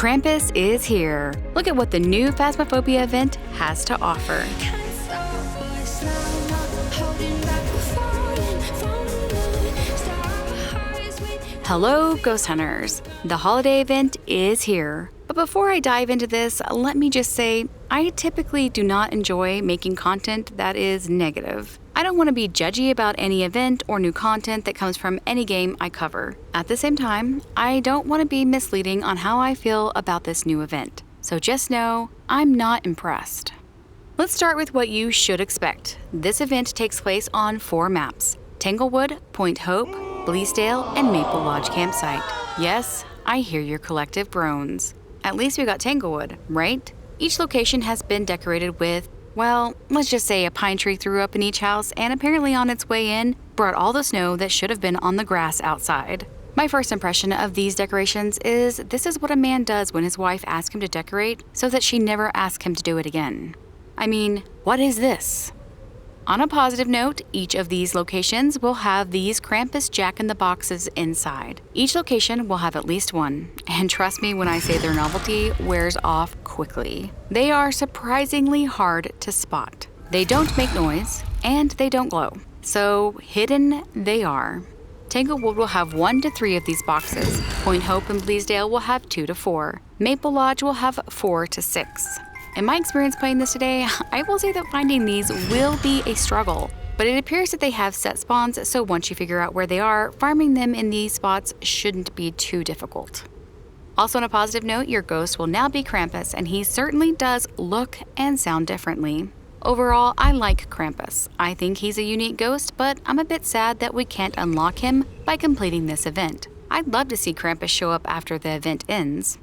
Krampus is here. Look at what the new Phasmophobia event has to offer. Hello, ghost hunters. The holiday event is here. But before I dive into this, let me just say, I typically do not enjoy making content that is negative. I don't want to be judgy about any event or new content that comes from any game I cover. At the same time, I don't want to be misleading on how I feel about this new event. So just know, I'm not impressed. Let's start with what you should expect. This event takes place on 4 maps: Tanglewood, Point Hope, Bleasdale, and Maple Lodge Campsite. Yes, I hear your collective groans. At least we got Tanglewood, right? Each location has been decorated with, well, let's just say a pine tree threw up in each house and apparently on its way in brought all the snow that should have been on the grass outside. My first impression of these decorations is this is what a man does when his wife asks him to decorate so that she never asks him to do it again. I mean, what is this? On a positive note, each of these locations will have these Krampus jack-in-the-boxes inside. Each location will have at least one, and trust me when I say their novelty wears off quickly. They are surprisingly hard to spot. They don't make noise, and they don't glow. So hidden they are. Tanglewood will have 1 to 3 of these boxes. Point Hope and Bleasdale will have 2 to 4. Maple Lodge will have 4 to 6. In my experience playing this today, I will say that finding these will be a struggle, but it appears that they have set spawns, so once you figure out where they are, farming them in these spots shouldn't be too difficult. Also on a positive note, your ghost will now be Krampus, and he certainly does look and sound differently. Overall, I like Krampus. I think he's a unique ghost, but I'm a bit sad that we can't unlock him by completing this event. I'd love to see Krampus show up after the event ends.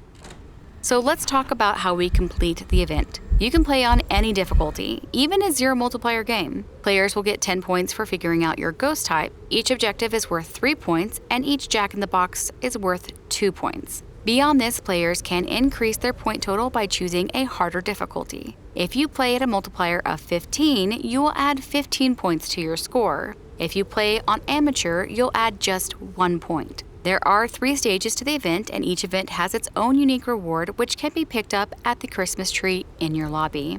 So let's talk about how we complete the event. You can play on any difficulty, even a 0 multiplayer game. Players will get 10 points for figuring out your ghost type. Each objective is worth 3 points, and each jack-in-the-box is worth 2 points. Beyond this, players can increase their point total by choosing a harder difficulty. If you play at a multiplier of 15, you will add 15 points to your score. If you play on amateur, you'll add just 1 point. There are 3 stages to the event, and each event has its own unique reward, which can be picked up at the Christmas tree in your lobby.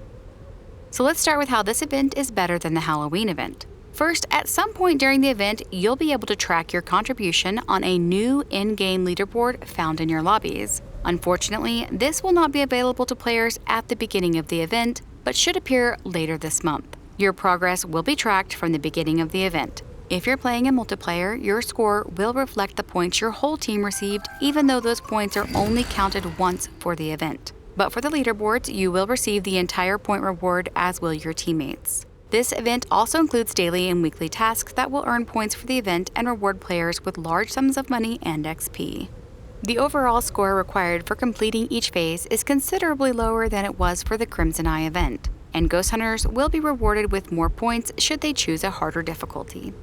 So let's start with how this event is better than the Halloween event. First, at some point during the event, you'll be able to track your contribution on a new in-game leaderboard found in your lobbies. Unfortunately, this will not be available to players at the beginning of the event, but should appear later this month. Your progress will be tracked from the beginning of the event. If you're playing a multiplayer, your score will reflect the points your whole team received, even though those points are only counted once for the event. But for the leaderboards, you will receive the entire point reward, as will your teammates. This event also includes daily and weekly tasks that will earn points for the event and reward players with large sums of money and XP. The overall score required for completing each phase is considerably lower than it was for the Crimson Eye event, and ghost hunters will be rewarded with more points should they choose a harder difficulty.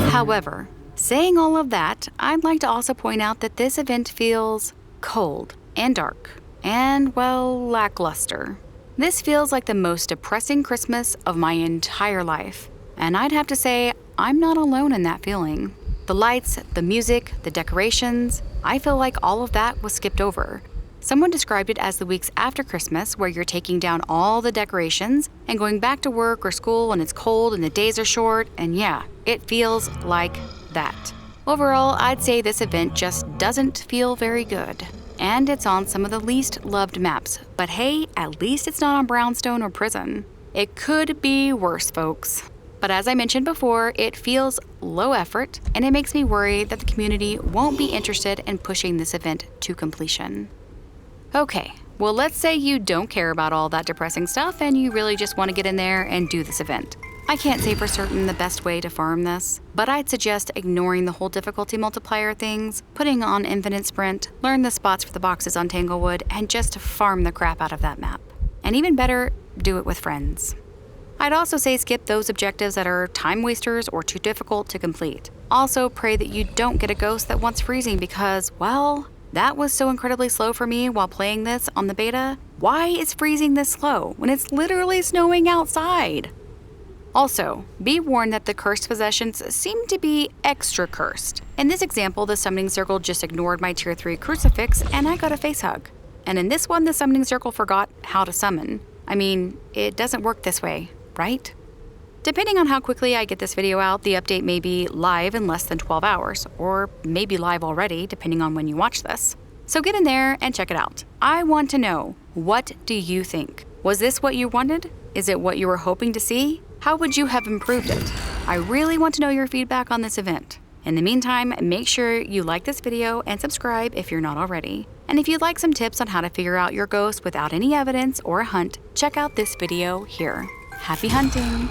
However, saying all of that, I'd like to also point out that this event feels cold and dark and, well, lackluster. This feels like the most depressing Christmas of my entire life, and I'd have to say I'm not alone in that feeling. The lights, the music, the decorations, I feel like all of that was skipped over. Someone described it as the weeks after Christmas, where you're taking down all the decorations and going back to work or school and it's cold and the days are short, and yeah, it feels like that. Overall, I'd say this event just doesn't feel very good. And it's on some of the least loved maps, but hey, at least it's not on Brownstone or Prison. It could be worse, folks. But as I mentioned before, it feels low effort, and it makes me worry that the community won't be interested in pushing this event to completion. Okay, well, let's say you don't care about all that depressing stuff and you really just want to get in there and do this event. I can't say for certain the best way to farm this, but I'd suggest ignoring the whole difficulty multiplier things, putting on Infinite Sprint, learn the spots for the boxes on Tanglewood, and just farm the crap out of that map. And even better, do it with friends. I'd also say skip those objectives that are time wasters or too difficult to complete. Also, pray that you don't get a ghost that wants freezing because, well, that was so incredibly slow for me while playing this on the beta. Why is freezing this slow when it's literally snowing outside? Also, be warned that the cursed possessions seem to be extra cursed. In this example, the summoning circle just ignored my tier 3 crucifix and I got a face hug. And in this one, the summoning circle forgot how to summon. I mean, it doesn't work this way, right? Depending on how quickly I get this video out, the update may be live in less than 12 hours, or maybe live already, depending on when you watch this. So get in there and check it out. I want to know, what do you think? Was this what you wanted? Is it what you were hoping to see? How would you have improved it? I really want to know your feedback on this event. In the meantime, make sure you like this video and subscribe if you're not already. And if you'd like some tips on how to figure out your ghost without any evidence or a hunt, check out this video here. Happy hunting!